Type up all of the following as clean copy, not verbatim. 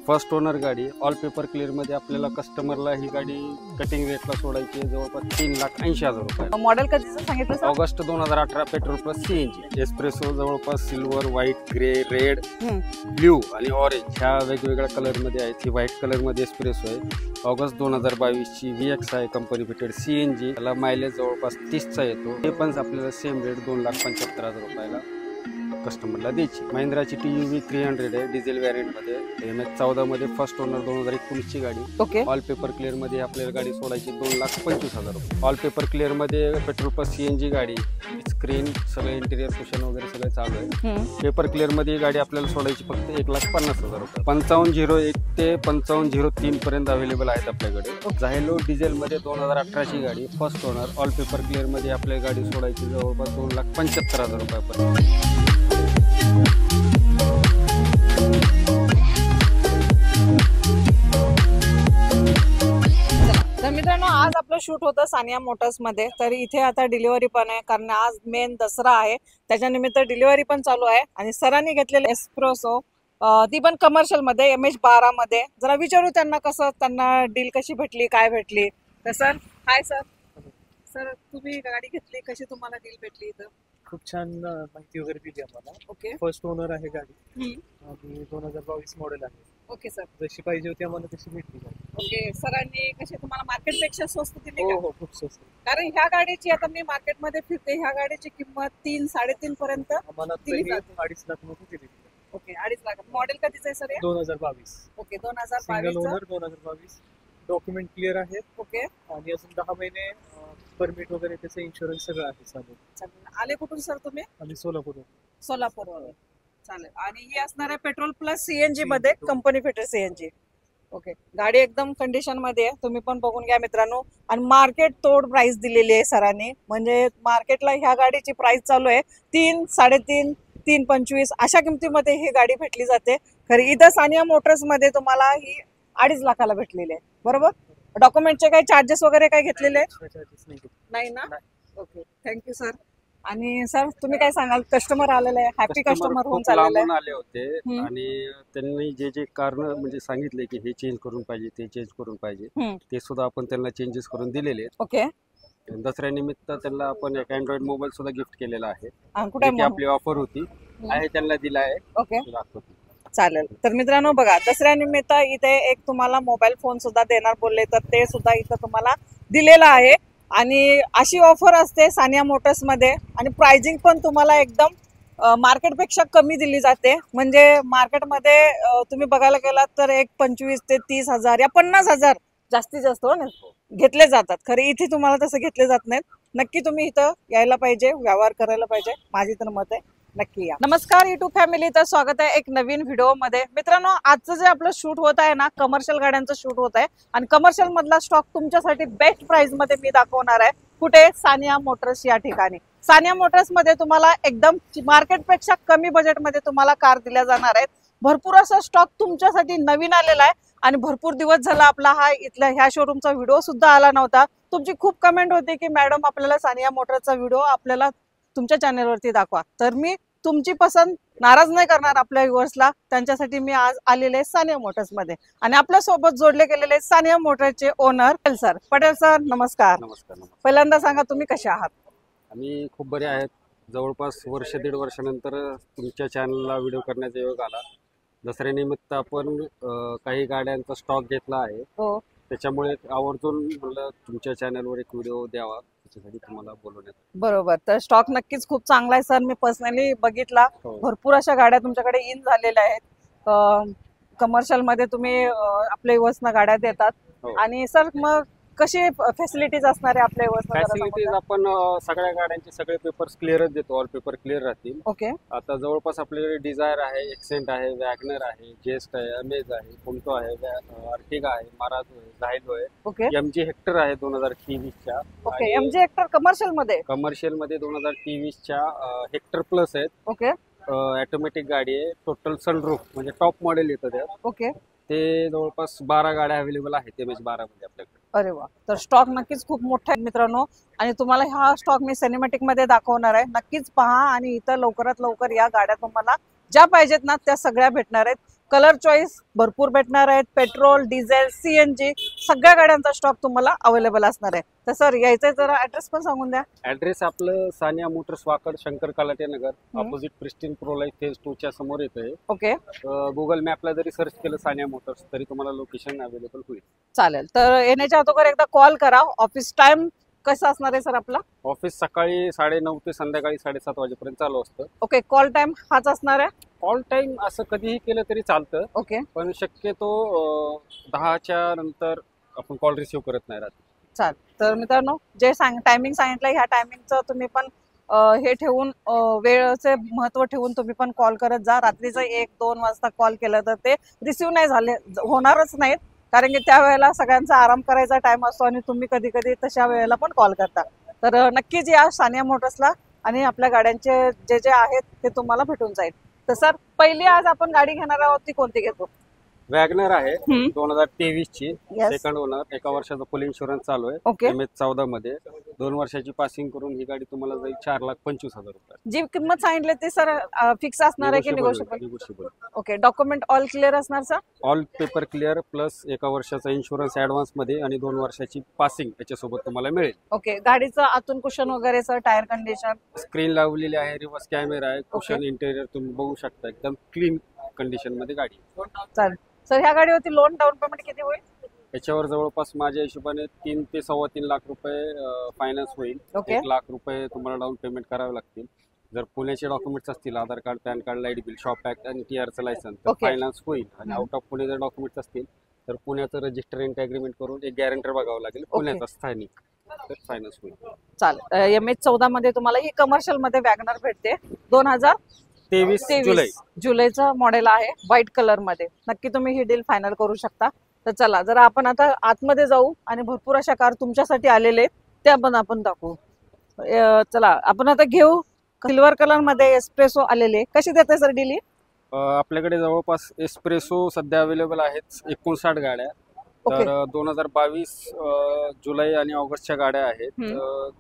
First owner गाडी, all paper clear मध्ये आपल्याला कस्टमरला ही गाडी कटिंग रेटला सोडायची आहे जवळपास 3,80,000 रुपये. मॉडेल कधीचं सांगितलं sir? August 2018 petrol plus CNG. Espresso जवळपास silver, white, grey, red, blue आणि ऑरेंज ह्या वेगवेगळ्या कलर मध्ये आहेत. ही व्हाईट कलर मध्ये एस्प्रेसो आहे. ऑगस्ट 2022 ची VX आहे कंपनी फिटेड सीएनजी. त्याला मायलेज जवळपास 30चा येतो. हे पण आपल्याला सेम रेट 2,75,000 रुपयाला कस्टमरला द्यायची. महिंद्राची TUV 300 आहे डिझेल व्हॅरियंट मध्ये. MH14 मध्ये फर्स्ट ओनर 2019 ची गाडी. ओके. ऑल पेपर क्लिअर मध्ये आपल्याला गाडी सोडायची 2,25,000 रुपये. ऑल पेपर क्लिअर मध्ये पेट्रोल प्लस सीएनजी गाडी. स्क्रीन सगळे इंटिरियर कुशन वगैरे सगळं चालू आहे. पेपर क्लिअर मध्ये गाडी आपल्याला सोडायची फक्त 1,50,000 रुपये. 5501 ते 5503 पर्यंत अवेलेबल आहेत आपल्याकडे. झायलो डिझेल मध्ये 2018 ची गाडी first owner. All paper clear मध्ये आपल्याला गाडी सोडायची जवळपास 2,75,000 रुपयापर्यंत. तर मित्रांनो, आज आपलं शूट होतं सानिया मोटर्स मध्ये. तर इथे आता डिलिव्हरी पण आहे, कारण आज मेन दसरा आहे, त्याच्यानिमित्त डिलिव्हरी पण चालू आहे. आणि सरांनी घेतलेले एस्प्रेसो, ती पण कमर्शियल मध्ये MH12 मध्ये. जरा विचारू त्यांना कसं त्यांना डील कशी भेटली, काय भेटली. तर सर, हाय सर. सर, तुम्ही गाडी घेतली, कशी तुम्हाला डील भेटली इथं? खूप छान माहिती वगैरे दिली आम्हाला. ओके. फर्स्ट ओनर आहे गाडी आणि 2022 मॉडेल आहे. Okay sir. जशी पाहिजे होती आम्हाला तशी भेटली गाडी. ओके. सरांनी कशी तुम्हाला मार्केटपेक्षा स्वस्त दिली हो का? हो, खूप स्वस्त. कारण ह्या गाडीची आता मी मार्केटमध्ये फिरते, ह्या गाडीची किंमत 3-3.5 पर्यंत आम्हाला दिली तरी जाते. 2.5 लाख मध्ये दिली. ओके. 2.5 लाख. मॉडेल कधीच आहे sir? 2022. Okay. Single 2022. Owner 2022. Document clear आहेत. ओके. आणि अजून 10 महिने परमिट वगैरे त्याचं इन्शुरन्स सगळं आहे. चालेल. आले कुठून सर तुम्ही? आम्ही सोलापूर. सोलापूरवरून. चालेल. आणि ही असणार आहे पेट्रोल प्लस सीएनजी मध्ये, कंपनी फिटेड सीएनजी. ओके. गाडी एकदम कंडिशन मध्ये आहे, तुम्ही पण बघून घ्या मित्रांनो. आणि मार्केट तोड प्राइस दिलेली आहे सरांनी. म्हणजे मार्केटला ह्या गाडीची प्राइस चालू आहे 3, 3.5, 3.25 अशा किमतीमध्ये ही गाडी भेटली जाते. खरी इथं सानिया मोटर्स मध्ये तुम्हाला ही 2.5 लाखाला भेटलेली आहे, बरोबर? डॉक्युमेंटचे काही चार्जेस वगैरे काही घेतलेले नाही ना? ओके. Thank you sir. आणि सर, तुम्ही काय सांगाल? कस्टमर आलेले आहे, हॅपी कस्टमर होऊन चाललेले आहे. आले होते आणि त्यांनी जे कारण म्हणजे सांगितले की हे चेंज करून पाहिजे, ते चेंज करून पाहिजे, ते सुद्धा आपण त्यांना चेंजेस करून दिलेले आहेत. ओके. दसऱ्यानिमित्त त्यांना आपण एक अँड्रॉइड मोबाईल सुद्धा गिफ्ट केलेला आहे. कुठे आपली ऑफर होती आहे, त्यांना दिला आहे. ओके. चालेल. तर मित्रांनो बघा, दसऱ्यानिमित्त इथे एक तुम्हाला मोबाईल फोन सुद्धा देणार बोलले, तर ते सुद्धा इथं तुम्हाला दिलेलं आहे. आणि अशी ऑफर असते सानिया मोटर्स मध्ये. आणि प्राइसिंग पण तुम्हाला एकदम मार्केटपेक्षा कमी दिली जाते. म्हणजे मार्केटमध्ये तुम्ही बघायला गेलात तर एक 25 ते 30,000 या 50,000 जास्तीत जास्त घेतले जातात. खरे इथे तुम्हाला तसं घेतले जात नाहीत. नक्की तुम्ही इथं यायला पाहिजे, व्यवहार करायला पाहिजे, माझी तर मत आहे. नक्की या. नमस्कार YouTube फॅमिली, तर स्वागत आहे एक नवीन व्हिडिओ मध्ये. मित्रांनो, आजचं जे आपलं शूट होत आहे ना, कमर्शियल गाड्यांचं शूट होत आहे. आणि कमर्शियल मधला स्टॉक तुमच्यासाठी बेस्ट प्राइस मध्ये मी दाखवणार आहे. कुठे? सानिया मोटर्स या ठिकाणी. सानिया मोटर्स मध्ये तुम्हाला एकदम मार्केटपेक्षा कमी बजेटमध्ये तुम्हाला कार दिल्या जाणार आहेत. भरपूर असा स्टॉक तुमच्यासाठी नवीन आलेला आहे. आणि भरपूर दिवस झाला आपला हा इथला ह्या शोरूमचा व्हिडिओ सुद्धा आला नव्हता. तुमची खूप कमेंट होती की मॅडम आपल्याला सानिया मोटर्सचा व्हिडिओ आपल्याला तुमच्या चॅनलवरती दाखवा. तर मी तुमची पसंत नाराज नाही करणार आपल्या व्ह्युअर्सला. त्यांच्यासाठी मी आज आलेले सानिया मोटर्स मध्ये. आणि आपल्या सोबत जोडले गेलेले सानिया मोटर्सचे ओनर सर पटेल सर, नमस्कार. नमस्कार. पहिल्यांदा सांगा, तुम्ही कसे आहात? आम्ही खूप बरे आहेत. जवळपास 1-1.5 वर्षानंतर तुमच्या चॅनलला व्हिडिओ करण्याचा योग आला. दसऱ्यानिमित्त आपण काही गाड्यांचा स्टॉक घेतला आहे. हो. त्याच्यामुळे आवर्जून म्हणलं तुमच्या चॅनलवर एक व्हिडिओ द्यावा, त्याच्यासाठी तुम्हाला बोलवण्यात. बरोबर. तर स्टॉक नक्कीच खूप चांगला आहे सर. मी पर्सनली बघितला, भरपूर अशा गाड्या तुमच्याकडे इन झालेल्या आहेत. कमर्शियल मध्ये तुम्ही आपल्या वसना गाड्या देतात. आणि सर, मग कशी फॅसिलिटीज असणार आहे आपल्या वसना? फॅसिलिटीज आपण सगळ्या गाड्यांचे सगळे पेपर्स क्लिअरच देतो. ऑल पेपर क्लिअर राहतील. ओके. आता जवळपास आपल्याकडे डिझायर आहे, एक्सेंट आहे, वॅगनर आहे, जेस्ट आहे, अमेज आहे, पुंटो आहे, अर्टिगा आहे, माराजो आहे, झायलो आहे. ओके. MG हेक्टर आहे 2023 च्या. ओके. MG हेक्टर कमर्शियल मध्ये? कमर्शियल मध्ये 2023 च्या हेक्टर प्लस आहेत. ओके. ऑटोमॅटिक गाडी आहे, टोटल सनरूफ म्हणजे टॉप मॉडेल येतं त्यात. ओके. ते जवळपास 12 गाड्या अवेलेबल आहेत MH12 मध्ये आपल्याकडे. अरे वा. तर स्टॉक नक्कीच खूप मोठा आहे मित्रांनो. आणि तुम्हाला हा स्टॉक मी सिनेमॅटिक मध्ये दाखवणार आहे. नक्कीच पहा. आणि इथं लवकरात लवकर या गाड्या तुम्हाला ज्या पाहिजेत ना त्या सगळ्या भेटणार आहेत. कलर चॉईस भरपूर भेटणार आहेत. पेट्रोल, डिझेल, सीएनजी सगळ्या गाड्यांचा स्टॉक तुम्हाला अवेलेबल असणार आहे. तर सर यायचंय जरा ऍड्रेस पण सांगून द्या. ऍड्रेस आपलं Sania Motors Wakad, Shankar Kalate Nagar, opposite Pristine Pro Life phase 2 च्या समोर येतोय. ओके, गुगल मॅपला जरी सर्च केलं सानिया मोटर्स तरी तुम्हाला लोकेशन अवेलेबल होईल. चालेल. तर येण्याच्या अगोदर एकदा कॉल करा. ऑफिस टाइम कसं असणार आहे सर आपला? ऑफिस सकाळी 9:30 ते संध्याकाळी 7:30 वाजेपर्यंत चालू असतं. ओके, कॉल टाइम हाच असणार आहे. ऑल टाइम असं कधीही केलं तरी चालतं, ओके, पण शक्यतो 10च्या नंतर आपण कॉल रिसिव्ह करत नाही राहत. चालेल. तर मित्रांनो जे टायमिंग सांगितलं ह्या टायमिंगचं तुम्ही पण हे ठेवून वेळेचे महत्व ठेवून तुम्ही पण कॉल करत जा. रात्रीचं 1-2 वाजता कॉल केलं तर ते रिसिव्ह नाही झाले होणारच नाहीत, कारण की त्यावेळेला सगळ्यांचा आराम करायचा टाइम असतो आणि तुम्ही कधी कधी तशा वेळेला पण कॉल करता. तर नक्कीच या सानिया मोटर्सला आणि आपल्या गाड्यांचे जे जे आहेत ते तुम्हाला भेटून जाईल. तर सर पहिली आज आपण गाडी घेणार आहोत ती कोणती घेतो? वॅगनर आहे हम्म. 2023 ची, Yes. सेकंड ओनर, 1 वर्षाचा फुल इन्शुरन्स चालू आहे. ओके, MS14 मध्ये 2 वर्षाची पासिंग करून ही गाडी तुम्हाला जाईल 4,25,000 रुपये. जी किंमत सांगितली ती सर फिक्स असणार आहे की negotiable? Negotiable. Okay, document all clear असणार sir? All paper clear plus 1 वर्षाचा इन्शुरन्स ऍडव्हान्स मध्ये आणि 2 वर्षाची पासिंग याच्यासोबत तुम्हाला मिळेल. ओके, गाडीचं आतून कुशन वगैरे सर, टायर कंडिशन? स्क्रीन लावलेली आहे, रिव्हर्स कॅमेरा आहे, कुशन इंटेरियर तुम्ही बघू शकता, एकदम क्लीन कंडिशन मध्ये गाडी. चालेल. सर ह्या गाडीवरती लोन डाऊन पेमेंट किती होईल? याच्यावर जवळपास माझ्या हिशोबाने 3 ते 3.25 लाख रुपये फायनान्स होईल. ओके. 1 लाख रुपये तुम्हाला डाऊन पेमेंट करावे लागतील. जर पुण्याचे डॉक्युमेंट्स असतील, Aadhaar card, PAN card, light bill, shop act आणि TRचं लायसन्स, तर ओके. फायनान्स होईल. आणि आउट ऑफ पुणे जर डॉक्युमेंट्स असतील तर पुण्याचं रजिस्टर एंड अग्रीमेंट करून एक गॅरंटर बघावं लागेल पुण्याचा स्थानिक, तर फायनान्स होईल. चालेल. MS14 मध्ये तुम्हाला ही कमर्शियल मध्ये वॅगनर भेटते. 23 जुलैचं मॉडेल आहे, व्हाईट कलर मध्ये. नक्की तुम्ही ही डील फायनल करू शकता. तर चला जरा आपण आता आतमध्ये जाऊ आणि भरपूर अशा कार तुमच्यासाठी आलेले आहेत त्या पण आपण दाखवू. चला आपण आता घेऊ. सिल्वर कलर मध्ये एस्प्रेसो आलेले, कशी देते सर डील? आपल्याकडे जवळपास एस्प्रेसो सध्या अवेलेबल आहेत 59 गाड्या. ओके. तर 2022 जुलै आणि ऑगस्टच्या गाड्या आहेत.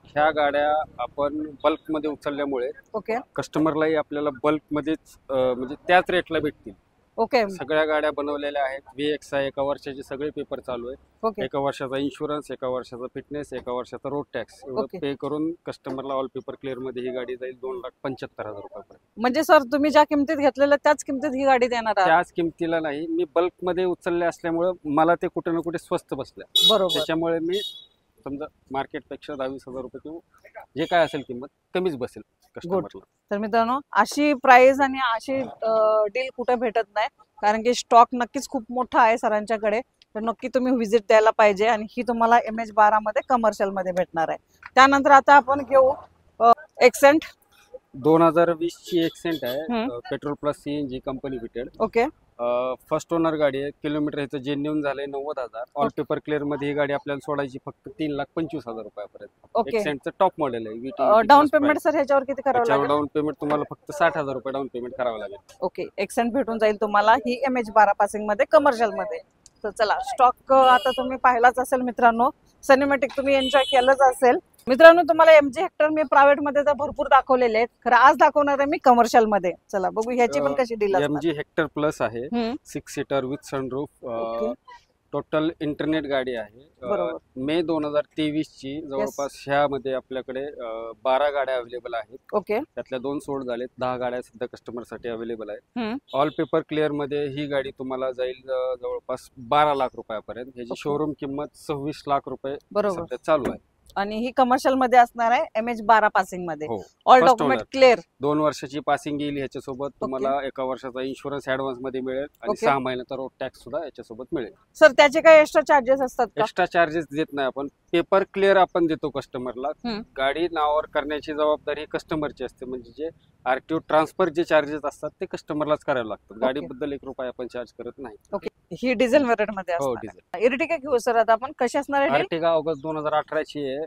ह्या गाड्या आपण बल्क मध्ये उचलल्यामुळे ओके, कस्टमरलाही आपल्याला बल्क मध्येच म्हणजे त्याच रेटला भेटतील. ओके, सगळ्या गाड्या बनवलेल्या आहेत. VXI 1 वर्षाचे सगळे पेपर चालू आहे. ओके, 1 वर्षाचा इन्शुरन्स, 1 वर्षाचा फिटनेस, 1 वर्षाचा रोड टॅक्स ओके. एवढं पे करून कस्टमरला ऑल पेपर क्लिअर मध्ये ही गाडी जाईल 2,75,000 रुपयापर्यंत. म्हणजे सर तुम्ही ज्या किमतीत घेतलेल्या त्याच किमतीत ही गाडी देणार आहात? त्याच किमतीला नाही, मी बल्क मध्ये उचलले असल्यामुळे मला ते कुठे ना कुठे स्वस्त बसल्या. बरोबर. त्याच्यामुळे मी समजा मार्केटपेक्षा 22,000 रुपये किंवा जे काय असेल किंमत कमीच बसेल कस्टमरला. तर मित्रांनो अशी प्राइस आणि अशी डील कुठे भेटत नाही, कारण की स्टॉक नक्कीच खूप मोठा आहे सरांच्याकडे. तर नक्की तुम्ही व्हिजिट द्यायला पाहिजे आणि ही तुम्हाला MH12 मध्ये कमर्शियल मध्ये भेटणार आहे. त्यानंतर आता आपण घेऊ एक्सेंट. 2020 ची एक्सेंट आहे, petrol plus CNG company fitted. Okay, first owner गाडी आहे. किलोमीटर ह्याचं जेन्युन झालंय 90,000. ऑल पेपर क्लिअर मध्ये ही गाडी आपल्याला सोडायची फक्त 3,25,000 रुपयापर्यंत. ओके. एक्सेंटचं टॉप मॉडेल आहे. VT डाऊन पेमेंट सर ह्याच्यावर किती करावं लागेल? डाऊन पेमेंट तुम्हाला फक्त 60,000 रुपये डाऊन पेमेंट करावं लागेल. ओके, एक्सेंट भेटून जाईल तुम्हाला ही MH12 पासिंग मध्ये कमर्शियल मध्ये. तर चला स्टॉक आता तुम्ही पाहिलाच असेल मित्रांनो, सिनेमॅटिक तुम्ही एन्जॉय केलंच असेल. मित्रांनो तुम्हाला MG हेक्टर मी प्रायव्हेट मध्ये तर भरपूर दाखवलेले आहेत, खरं आज दाखवणार आहे मी कमर्शियल मध्ये. चला बघू ह्याची पण कशी डील असणार. MG हेक्टर प्लस आहे, 6 seater with sunroof. Total internet गाडी आहे. बरोबर. मे 2023 ची. जवळपास ह्यामध्ये आपल्याकडे 12 गाड्या अवेलेबल आहेत. ओके, त्यातल्या 2 सोड झालेत. 10 गाड्या सध्या कस्टमर साठी अवेलेबल आहेत. ऑल पेपर क्लिअर मध्ये ही गाडी तुम्हाला जाईल जवळपास 12 लाख रुपयापर्यंत. ह्याची शोरूम किंमत 26 लाख रुपये सध्या चालू आहे. आणि ही कमर्शियल मध्ये असणार आहे MH12 पासिंग मध्ये. हो. All First document owner. Clear. 2 वर्षाची पासिंग येईल ह्याच्यासोबत. तुम्हाला 1 वर्षाचा इन्शुरन्स ऍडव्हान्स मध्ये मिळेल आणि ओके. 6 महिन्याचा रोड टॅक्स सुद्धा याच्यासोबत मिळेल. सर त्याचे काही एक्स्ट्रा चार्जेस असतात का? एक्स्ट्रा चार्जेस देत नाही आपण. पेपर क्लिअर आपण देतो कस्टमरला. गाडी नावावर करण्याची जबाबदारी कस्टमरची असते. म्हणजे जे RTO ट्रान्सफर जे चार्जेस असतात ते कस्टमरलाच करावे लागतात. गाडीबद्दल 1 रुपया आपण चार्ज करत नाही. ओके, ही डिझेल व्हेरियंट मध्ये हो, असणार. डिझेल. इर्टिगा घेऊ सर आता आपण, कशी असणार आहे? अर्टिगा ऑगस्ट 2018 ची आहे.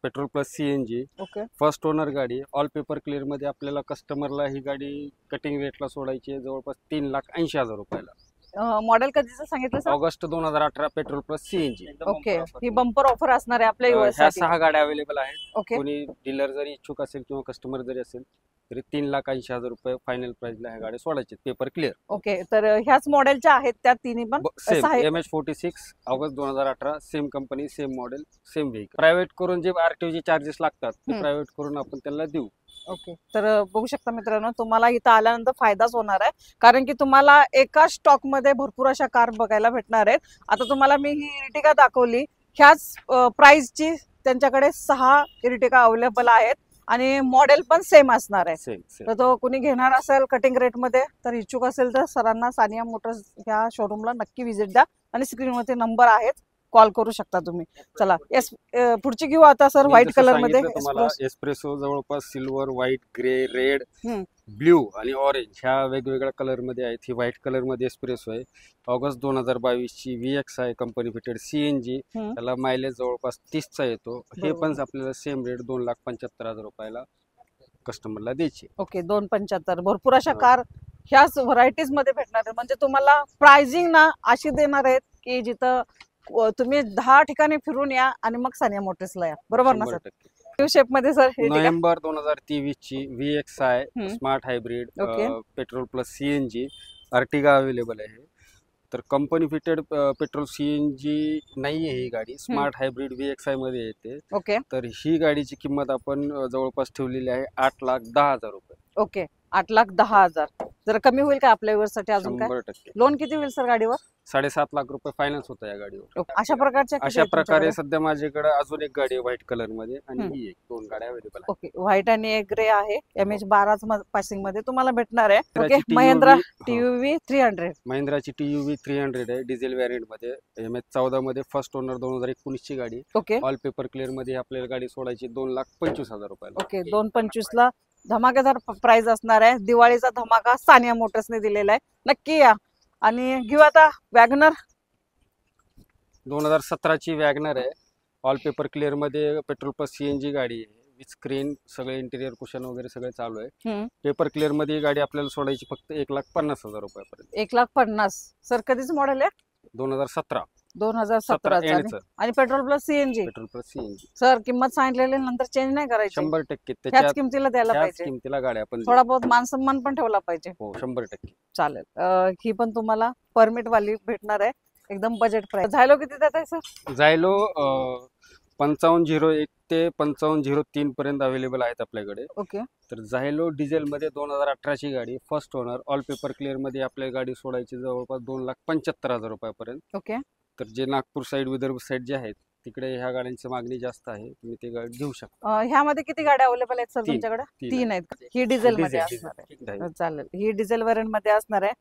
Petrol plus CNG. Okay, first owner गाडी. ऑल पेपर क्लिअर मध्ये आपल्याला कस्टमरला ही गाडी कटिंग रेटला सोडायची आहे जवळपास 3,80,000 रुपयाला. मॉडेल कधीचं सांगितलं sir? August 2018 petrol plus CNG. Okay, ही बंपर ऑफर असणार आहे आपल्या ह्या US साठी. 6 गाड्या अवेलेबल आहेत. ओके, कोणी डीलर जरी इच्छुक असेल किंवा कस्टमर जरी असेल तरी 3,80,000 रुपये फायनल प्राइसला ह्या गाड्या सोडायचे, पेपर क्लिअर. ओके, तर ह्याच मॉडेलच्या आहेत त्या तिन्ही पण सेम आहे. MH46 August 2018, same company, same model, same vehicle. Private करून जे आरटीओचे चार्जेस लागतात ते प्रायव्हेट करून आपण त्यांना देऊ. ओके, तर बघू शकता मित्रांनो, तुम्हाला इथं आल्यानंतर फायदाच होणार आहे, कारण की तुम्हाला एका स्टॉक मध्ये भरपूर अशा कार बघायला भेटणार आहेत. आता तुम्हाला मी ही इर्टिगा दाखवली, ह्याच प्राइसची त्यांच्याकडे 6 इर्टिगा अवेलेबल आहेत आणि मॉडेल पण सेम असणार आहे. सेम तर तो कुणी घेणार असेल कटिंग रेट मध्ये तर इच्छुक असेल तर सरांना सानिया मोटर्स ह्या शोरूमला नक्की व्हिजिट द्या आणि स्क्रीनवरती नंबर आहेत, कॉल करू शकता तुम्ही. चला पुढची घेऊ आता सर. व्हाईट कलर मध्ये तुम्हाला एस्प्रेसो जवळपास silver, white, grey, red, blue आणि ऑरेंज ह्या वेगवेगळ्या कलर मध्ये आहेत. ही व्हाईट कलर मध्ये एस्प्रेसो आहे, ऑगस्ट 2022 ची VX आहे, कंपनी फिटेड CNG. त्याला मायलेज जवळपास 30चा येतो. हे पण आपल्याला सेम रेट 2,75,000 रुपयाला कस्टमरला द्यायची. ओके, 2,75,000. भरपूर अशा कार ह्याच व्हरायटीज मध्ये भेटणार आहेत. म्हणजे तुम्हाला प्राइसिंग ना अशी देणार आहेत की जिथं तुम्ही 10 ठिकाणी फिरून या आणि मग सानिया मोटर्सला या, बरोबर ना सर? न्यू शेप मध्ये सर. नोव्हेंबर 2023 ची VX आहे, smart hybrid, petrol plus CNG. Ertiga available आहे. तर कंपनी फिटेड पेट्रोल CNG नाहीये ही गाडी, स्मार्ट हायब्रिड VXI मध्ये येते. ओके, तर ही गाडीची किंमत आपण जवळपास ठेवलेली आहे 8,10,000 रुपये. ओके, 8,10,000. जर कमी होईल का आपल्या व्यवसायासाठी अजून काय? 100%. लोन किती होईल सर गाडीवर? 7.5 लाख रुपये फायनान्स होता या गाडीवर. अशा प्रकारे सध्या माझ्याकडे अजून एक गाडी आहे व्हाईट कलर मध्ये आणि ही एक, 2 गाड्या अवेलेबल आहेत. ओके, व्हाईट आणि एक ग्रे आहे. MH12 पासिंग मध्ये तुम्हाला भेटणार आहे. Okay, Mahindra TUV 300. महिंद्राची TUV 300 आहे, डिझेल व्हेरियंट मध्ये. MH14 मध्ये फर्स्ट ओनर 2019 ची गाडी. ओके, ऑल पेपर क्लिअर मध्ये आपल्याला गाडी सोडायची 2,25,000 रुपयाला. ओके, 2,25,000 ला धमाकेदार प्राइस असणार आहे. दिवाळीचा धमाका सानिया मोटर्सने दिलेला आहे, नक्की या. आणि घेऊ आता वॅगनर. 2017 ची वॅगनर आहे, ऑल पेपर क्लिअर मध्ये, पेट्रोल प्लस CNG गाडी आहे, विथ स्क्रीन, सगळे इंटिरियर कुशन वगैरे सगळे चालू आहे. पेपर क्लिअर मध्ये गाडी आपल्याला सोडायची फक्त 1,50,000 रुपयापर्यंत. 1,50,000. सर कधीच मॉडेल आहे? 2017. 2017 आणि petrol plus CNG. Petrol plus CNG. Sir किंमत सांगितलेली नंतर चेंज नाही करायची? 100%. त्याच किमतीला द्यायला पाहिजे. किमतीला गाड्या आपण थोडा बहुत मान सन्मान पण ठेवला पाहिजे. हो, 100%. चालेल. ही पण तुम्हाला परमिट वाली भेटणार आहे, एकदम बजेट प्राइस. झायलो किती देत आहे सर? झायलो 5501 ते 5503 पर्यंत अवेलेबल आहेत आपल्याकडे. ओके, तर झायलो डिझेल मध्ये 2018 ची गाडी, first owner, all paper clear मध्ये आपल्या गाडी सोडायची जवळपास 2,75,000 रुपयापर्यंत. ओके, तर जे नागपूर साईड, विदर्भ साईड जे आहेत तिकडे ह्या गाड्यांची मागणी जास्त आहे, तुम्ही ते गाडी घेऊ शकता. ह्यामध्ये किती गाड्या अवेलेबल आहेत सर 3 तुमच्याकडे? 3 आहेत. ही डिझेल मध्ये असणार आहे. चालेल, ही डिझेल व्हेरियंट मध्ये असणार आहे.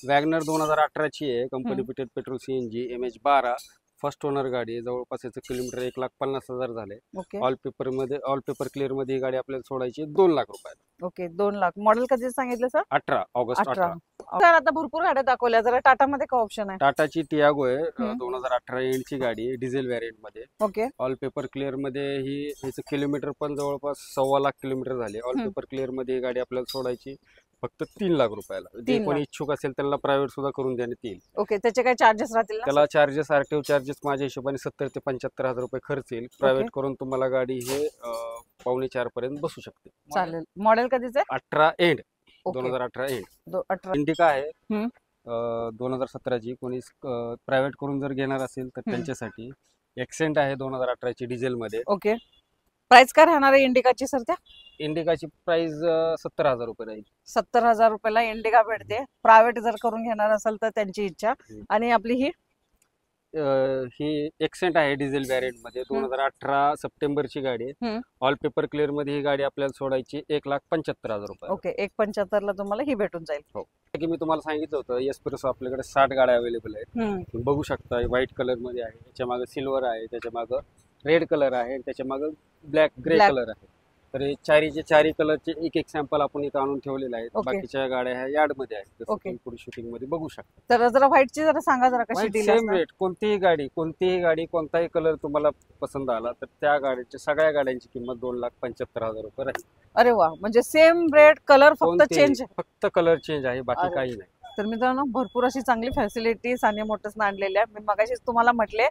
वॅगनर 2018 ची आहे, company fitted petrol CNG, MH12, first owner गाडी आहे. जवळपास याचं किलोमीटर 1,50,000 झाले. ओके, ऑल पेपर क्लिअर मध्ये ही गाडी आपल्याला सोडायची 2 लाख रुपयाला. ओके, 2 लाख. मॉडेल कधी सांगितलं सर? 18 ऑगस्ट 18. सर आता भरपूर गाड्या दाखवल्या, जरा टाटा मध्ये काय ऑप्शन आहे? टाटाची टियागो आहे, 2018 एंड ची गाडी आहे, डिझेल व्हेरियंट मध्ये. ओके, ऑल पेपर क्लिअर मध्ये ही, ह्याचं किलोमीटर पण जवळपास 1.25 लाख किलोमीटर झाले. ऑल पेपर क्लिअर मध्ये ही गाडी आपल्याला सोडायची फक्त 3 लाख रुपयाला. जे कोणी इच्छुक असेल त्यांना प्रायव्हेट सुद्धा करून देण्यात येईल. ओके, त्याचे काही चार्जेस राहतील? त्याला चार्जेस, RTO चार्जेस माझ्या हिशोबाने 70,000 ते 75,000 रुपये खर्च येईल. प्रायव्हेट करून तुम्हाला गाडी हे 3:45 पर्यंत बसू शकते. चालेल. मॉडेल कधीच आहे? 18 एंड, 2018 एंड. 18. इंडिका आहे 2017 ची. कोणी प्रायव्हेट करून जर घेणार असेल तर त्यांच्यासाठी. एक्सेंट आहे 2018 ची डिझेल मध्ये. ओके, प्राइस काय राहणार आहे इंडिकाची सर? त्या इंडिकाची प्राइस 70,000 रुपये राहील. 70,000 रुपयाला इंडिका भेटते. प्रायव्हेट जर करून घेणार असेल तर त्यांची इच्छा. आणि आपली ही एक्सेंट आहे डिझेल व्हेरियंट मध्ये, 2018 सप्टेंबर ची गाडी आहे. ऑल पेपर क्लिअर मध्ये ही गाडी आपल्याला सोडायची 1,75,000 रुपये. ओके, 1,75,000 ला तुम्हाला ही भेटून जाईल. हो, की मी तुम्हाला सांगितलं होतं एस्प्रेसो आपल्याकडे 60 गाड्या अवेलेबल आहेत. तुम्ही बघू शकता, व्हाईट कलर मध्ये आहे, त्याच्या मागे सिल्वर आहे, त्याच्या मागे रेड कलर आहे, त्याच्या मागे ब्लॅक ग्रे कलर आहे. तर हे चारी कलरचे एक सॅम्पल आपण इथं आणून ठेवलेले आहेत. बाकीच्या गाड्या ह्या यार्ड मध्ये आहेत, जसं तुम्ही पुढे शूटिंग मध्ये बघू शकता. तर जरा व्हाईटची जरा सांगा, जरा कशी डील सेम रेट. कोणतीही गाडी कोणताही कलर तुम्हाला पसंत आला तर त्या गाडीच्या सगळ्या गाड्यांची किंमत 2,75,000 रुपये राहील. अरे वा, म्हणजे सेम रेट, कलर फक्त चेंज, फक्त कलर चेंज आहे, बाकी काही नाही. तर मित्रांनो, भरपूर अशी चांगली फॅसिलिटी सानिया मोटर्सने आणलेली आहे. मी मगाशीच तुम्हाला म्हटले,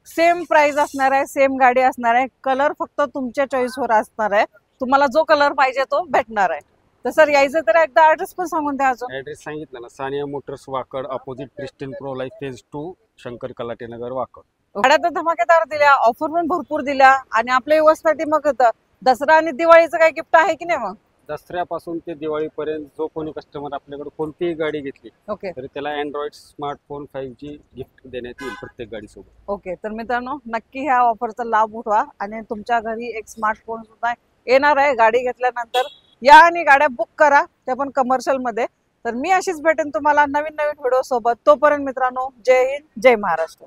सेम प्राइस असणार आहे, सेम गाडी असणार आहे, कलर फक्त तुमच्या चॉईसवर असणार आहे. तुम्हाला जो कलर पाहिजे तो भेटणार आहे. तर सर यायचं तर एकदा ऍड्रेस पण सांगून द्या अजून. ऍड्रेस सांगितलं ना, Sania Motors Wakad, opposite Pristine Pro Life phase 2, Shankar Kalate Nagar Wakad. गाड्या तर धमाकेदार दिल्या, ऑफर पण भरपूर दिल्या आणि आपल्या युवासाठी मग दसरा आणि दिवाळीचं काही गिफ्ट आहे की नाही मग? दसऱ्यापासून ते दिवाळीपर्यंत जो कोणी कस्टमर आपल्याकडे कोणतीही गाडी घेतली ओके तरी त्याला अँड्रॉइड स्मार्टफोन 5G गिफ्ट देण्यात येईल प्रत्येक गाडीसोबत. ओके. तर मित्रांनो नक्की ह्या ऑफरचा लाभ उठवा आणि तुमच्या घरी एक स्मार्टफोन सुद्धा येणार आहे गाडी घेतल्यानंतर. या आणि गाड्या बुक करा, ते पण कमर्शियल मध्ये. तर मी अशीच भेटेन तुम्हाला नवीन नवीन व्हिडिओ सोबत. तोपर्यंत मित्रांनो, जय हिंद, जय महाराष्ट्र.